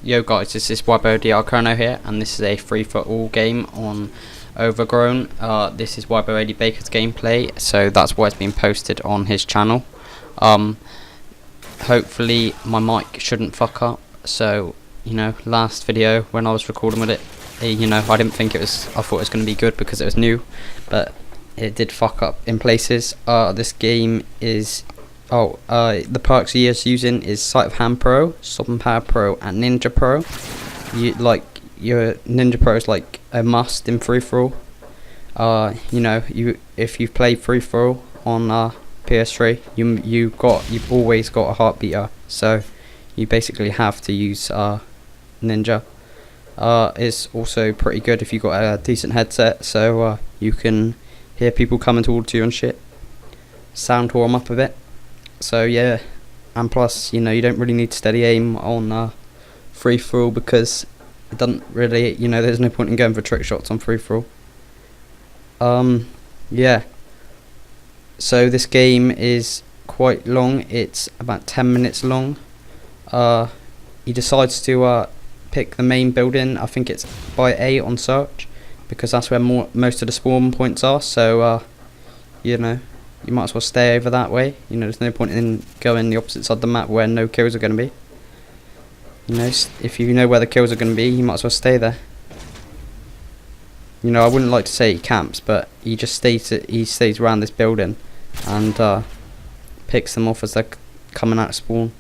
Yo guys, this is WYBO-Drcurnow here, and this is a free-for-all game on Overgrown. This is WYBO-Adbaker's gameplay, so that's why it's been posted on his channel. Hopefully my mic shouldn't fuck up, so, you know, last video when I was recording with it, you know, I didn't think it was, I thought it was going to be good because it was new, but it did fuck up in places. This game is... the perks he is using is Sight of Hand Pro, Stop and Power Pro, and Ninja Pro. Your Ninja Pro is like a must in free for all. You know, if you've played free for all on PS3, you've always got a heart beater, so you basically have to use Ninja. It's also pretty good if you got a decent headset, so you can hear people coming towards you and shit. Sound warm up a bit. So yeah, and plus, you know, you don't really need steady aim on free for all because it doesn't really, you know, there's no point in going for trick shots on free for all. Yeah. So this game is quite long. It's about 10 minutes long. He decides to pick the main building. I think it's by A on search because that's where most of the spawn points are. So you know, you might as well stay over that way. You know, there's no point in going the opposite side of the map where no kills are going to be. You know, if you know where the kills are going to be, you might as well stay there. You know, I wouldn't like to say he camps, but he just stays around this building and picks them off as they're coming out of spawn.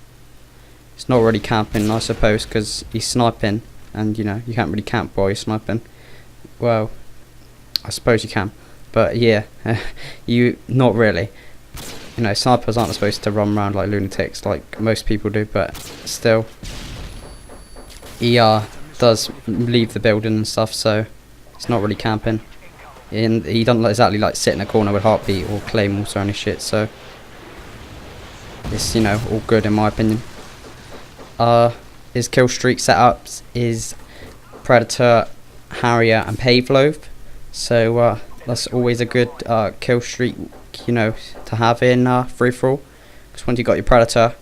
It's not really camping, I suppose, because he's sniping, and you know, you can't really camp while you're sniping. Well, I suppose you can. But yeah, not really. You know, snipers aren't supposed to run around like lunatics like most people do, but still, he does leave the building and stuff, so it's not really camping. And he doesn't exactly like sit in a corner with heartbeat or claymores or any shit, so it's, you know, all good in my opinion. His kill streak setups is Predator, Harrier, and Pavlov, so that's always a good kill streak, you know, to have in free for all. Because once you got your Predator,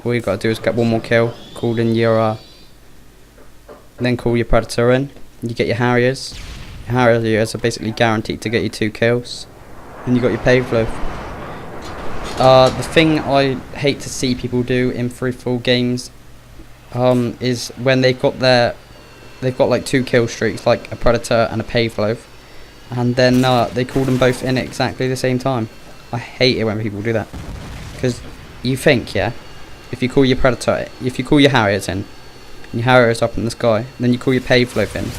all you got to do is get one more kill, call in your, then call your Predator in. You get your Harriers. Your Harriers are basically guaranteed to get you 2 kills. And you got your Pavlov. The thing I hate to see people do in free for all games is when they've got like 2 kill streaks, like a Predator and a Pavlov, and then they call them both in at exactly the same time. I hate it when people do that, because you think, yeah, if you call your Predator, if you call your Harriers in, and your Harriers up in the sky, then you call your Pavlov in,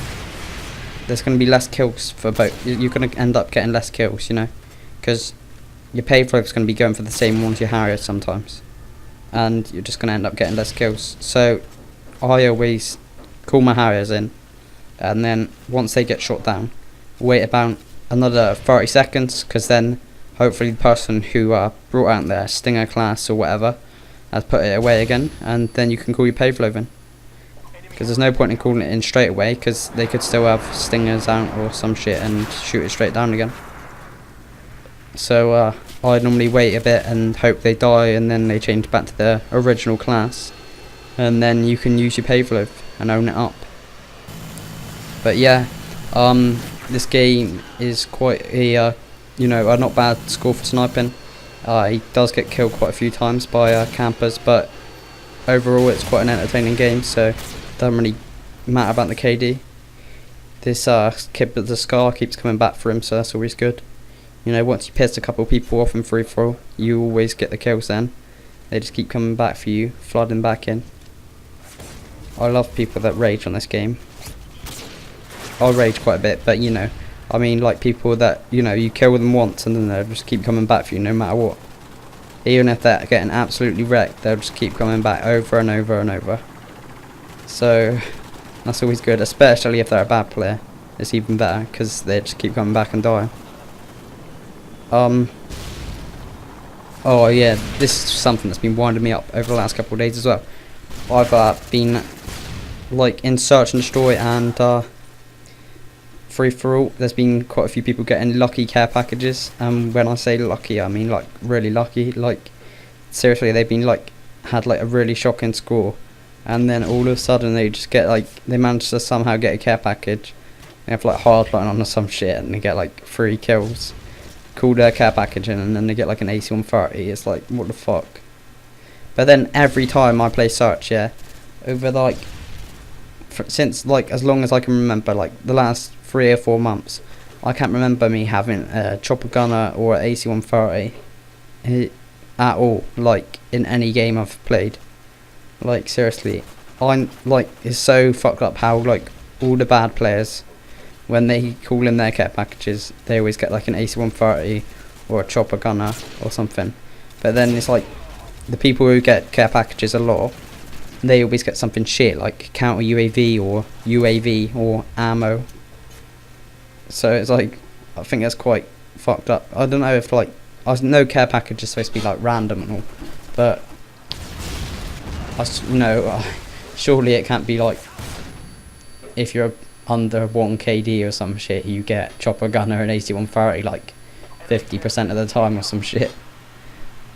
there's going to be less kills for both. You're going to end up getting less kills, you know, because your Pavlov's going to be going for the same one as your Harriers sometimes, and you're just going to end up getting less kills. So I always call my Harriers in, and then once they get shot down, wait about another 30 seconds, because then hopefully the person who brought out their Stinger class or whatever has put it away again, and then you can call your Pavlov in, because there's no point in calling it in straight away, because they could still have Stingers out or some shit and shoot it straight down again. So I normally wait a bit and hope they die, and then they change back to their original class, and then you can use your Pavlov and own it up. But yeah, this game is quite a, you know, a not bad score for sniping. He does get killed quite a few times by campers, but overall it's quite an entertaining game, so it doesn't really matter about the KD. This kid with the scar keeps coming back for him, so that's always good. You know, once you piss a couple of people off in free for all, you always get the kills then. They just keep coming back for you, flooding back in. I love people that rage on this game. I rage quite a bit, but you know, I mean, like people that, you know, you kill them once and then they'll just keep coming back for you no matter what. Even if they're getting absolutely wrecked, they'll just keep coming back over and over and over. So that's always good, especially if they're a bad player. It's even better because they just keep coming back and die. Oh yeah, this is something that's been winding me up over the last couple of days as well. I've been like in search and destroy and free for all. There's been quite a few people getting lucky care packages, and when I say lucky, I mean like really lucky. Like seriously, they've been like had like a really shocking score, and then all of a sudden they just get like, they manage to somehow get a care package. They have like hardline on or some shit, and they get like 3 kills. Call their care package in, and then they get like an AC-130. It's like, what the fuck? But then every time I play Search, yeah, over like since like as long as I can remember, like the last 3 or 4 months, I can't remember me having a chopper gunner or an AC-130 at all, like in any game I've played. Like seriously, I'm like, it's so fucked up how like all the bad players, when they call in their care packages, they always get like an AC-130 or a chopper gunner or something. But then it's like the people who get care packages a lot, they always get something shit like counter UAV or UAV or ammo. So it's like, I think that's quite fucked up. I don't know if like, I know care package is supposed to be like random and all, but surely it can't be like, if you're under 1 KD or some shit, you get chopper gunner and AC-130 like 50% of the time or some shit.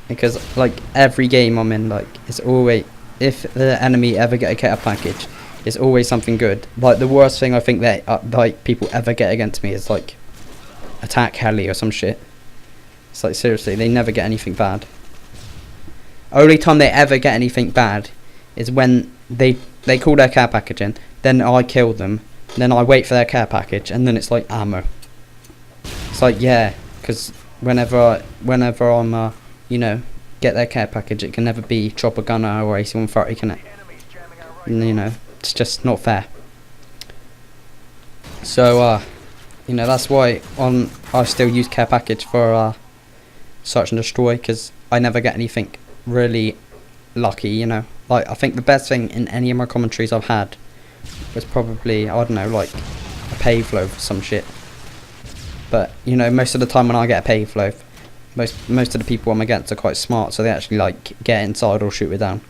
Because like every game I'm in, like it's always, if the enemy ever get a care package, it's always something good. Like the worst thing I think that like people ever get against me is like attack heli or some shit. It's like seriously, they never get anything bad. Only time they ever get anything bad is when they call their care package in, then I kill them, then I wait for their care package, and then it's like ammo. It's like, yeah, because whenever I'm you know, get their care package, it can never be chopper gunner or AC-130, can it? You know, it's just not fair. So you know, that's why I still use care package for search and destroy, because I never get anything really lucky, you know. Like I think the best thing in any of my commentaries I've had was probably, I don't know, like a pave loaf or some shit. But you know, most of the time when I get a pave loaf, most of the people I'm against are quite smart, so they actually like get inside or shoot it down.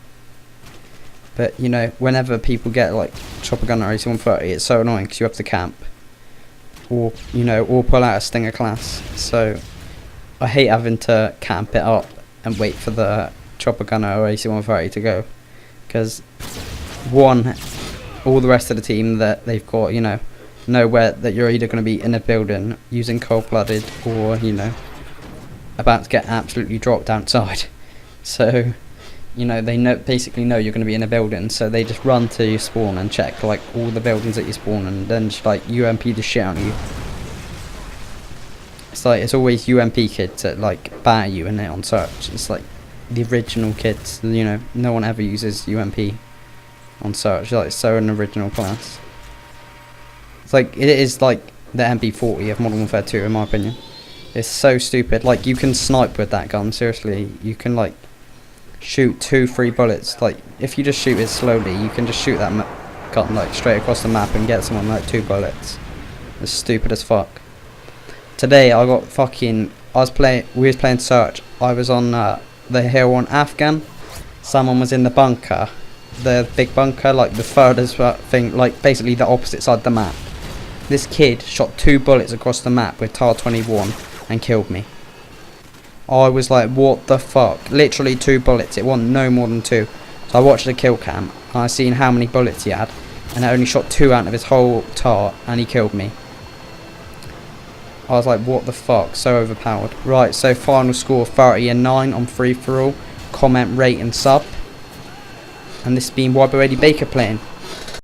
But you know, whenever people get like chopper gunner or AC-130, it's so annoying because you have to camp, or you know, or pull out a stinger class. So I hate having to camp it up and wait for the chopper gunner or AC-130 to go, because one, all the rest of the team that they've got, you know where that you're either going to be in a building using cold-blooded, or you know, about to get absolutely dropped outside. So you know, they basically know you're going to be in a building, so they just run to your spawn and check like all the buildings that you spawn, and then just like UMP the shit out of you. It's like, it's always UMP kids that like batter you in it on search. It's like the original kids, you know, no one ever uses UMP on search. Like, it's so an original class. It's like, it is like the MP40 of Modern Warfare 2 in my opinion. It's so stupid. Like, you can snipe with that gun, seriously. You can like shoot 2-3 bullets. Like, if you just shoot it slowly, you can just shoot that gun like straight across the map and get someone like 2 bullets. It's stupid as fuck. Today I got fucking, we was playing search. I was on the hill on Afghan. Someone was in the bunker, the big bunker, like the furthest thing, like basically the opposite side of the map. This kid shot 2 bullets across the map with TAR 21 and killed me. I was like, what the fuck? Literally 2 bullets. It wasn't no more than 2. So I watched the kill cam and I seen how many bullets he had, and I only shot 2 out of his whole TAR and he killed me. I was like, what the fuck? So overpowered. Right, so final score 30-9 on free for all. Comment, rate and sub. And this has been WYBO-Adbaker playing.